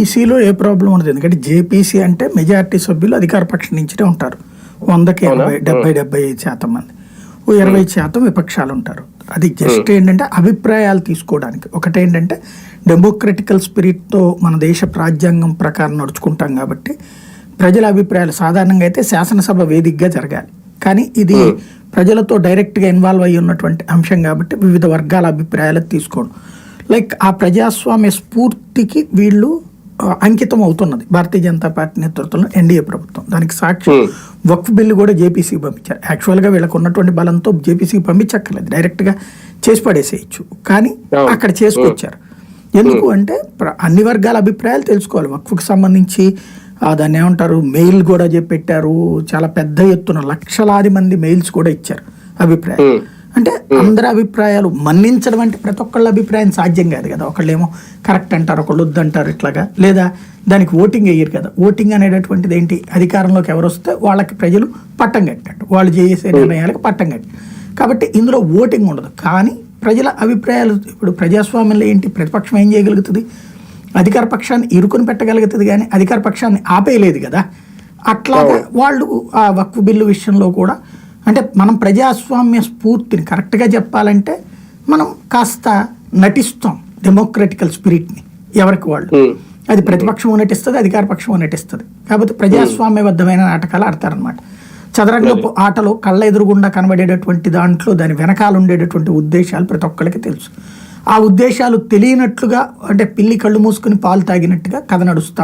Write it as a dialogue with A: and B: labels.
A: ఈసీలో ఏ problem ఉండదు, ఎందుకంటే JPC అంటే మెజారిటీ సభ్యులు అధికార పక్షం నుంచే ఉంటారు. 100కి 75% మంది, 20% విపక్షాలు ఉంటారు. అది జస్ట్ ఏంటంటే అభిప్రాయాలు తీసుకోవడానికి. ఒకటేంటంటే డెమోక్రటికల్ స్పిరిట్తో మన దేశ రాజ్యాంగం ప్రకారం నడుచుకుంటాం కాబట్టి ప్రజల అభిప్రాయాలు సాధారణంగా అయితే శాసనసభ వేదికగా జరగాలి. కానీ ఇది ప్రజలతో డైరెక్ట్గా ఇన్వాల్వ్ అయ్యి ఉన్నటువంటి అంశం కాబట్టి వివిధ వర్గాల అభిప్రాయాలు తీసుకోవడం, లైక్ ఆ ప్రజాస్వామ్య స్ఫూర్తికి వీళ్ళు అంకితం అవుతున్నది భారతీయ జనతా పార్టీ నేతృత్వంలో ఎన్డీఏ ప్రభుత్వం. దానికి సాక్షి వక్ఫ్ బిల్లు కూడా జేపీసీకి పంపించారు. యాక్చువల్గా వీళ్ళకు ఉన్నటువంటి బలంతో జేపీసీకి పంపించక్కర్లేదు, డైరెక్ట్గా చేసి పడేసేయచ్చు. కానీ అక్కడ చేసుకొచ్చారు. ఎందుకు అంటే అన్ని వర్గాల అభిప్రాయాలు తెలుసుకోవాలి. వక్ఫ్కి సంబంధించి దాన్ని ఏమంటారు, మెయిల్ కూడా పెట్టారు. చాలా పెద్ద ఎత్తున లక్షలాది మంది మెయిల్స్ కూడా ఇచ్చారు అభిప్రాయాలు. అంటే అందరి అభిప్రాయాలు మన్నించడం అంటే ప్రతి ఒక్కళ్ళ అభిప్రాయం సాధ్యం కాదు కదా. ఒకళ్ళేమో కరెక్ట్ అంటారు, ఒకళ్ళు వద్దంటారు, ఇట్లాగా. లేదా దానికి ఓటింగ్ వేయరు కదా. ఓటింగ్ అనేటటువంటిది ఏంటి, అధికారంలోకి ఎవరు వస్తే వాళ్ళకి ప్రజలు పట్టం కట్టినట్టు, వాళ్ళు చేసే నిర్ణయాలకు పట్టం కట్టి. కాబట్టి ఇందులో ఓటింగ్ ఉండదు. కానీ ప్రజల అభిప్రాయాలు, ఇప్పుడు ప్రజాస్వామ్యంలో ఏంటి, ప్రతిపక్షం ఏం చేయగలుగుతుంది, అధికార పక్షాన్ని ఇరుకుని పెట్టగలుగుతుంది కానీ అధికార పక్షాన్ని ఆపేయలేదు కదా. అట్లాగా వాళ్ళు ఆ వక్ఫ్ బిల్లు విషయంలో కూడా, అంటే మనం ప్రజాస్వామ్య స్ఫూర్తిని కరెక్ట్గా చెప్పాలంటే మనం కాస్త నటిస్తాం డెమోక్రటికల్ స్పిరిట్ని ఎవరికి వాళ్ళు. అది ప్రతిపక్షం నటిస్తుంది, అధికార పక్షం నటిస్తుంది. కాబట్టి ప్రజాస్వామ్యబద్ధమైన నాటకాలు ఆడతారనమాట. చదరంగపు ఆటలో కళ్ళ ఎదురుగుండా కనబడేటటువంటి దాంట్లో దాని వెనకాల ఉండేటటువంటి ఉద్దేశాలు ప్రతి ఒక్కరికి తెలుసు. ఆ ఉద్దేశాలు తెలియనట్లుగా, అంటే పిల్లి కళ్ళు మూసుకుని పాలు తాగినట్టుగా కథ నడుస్తాం.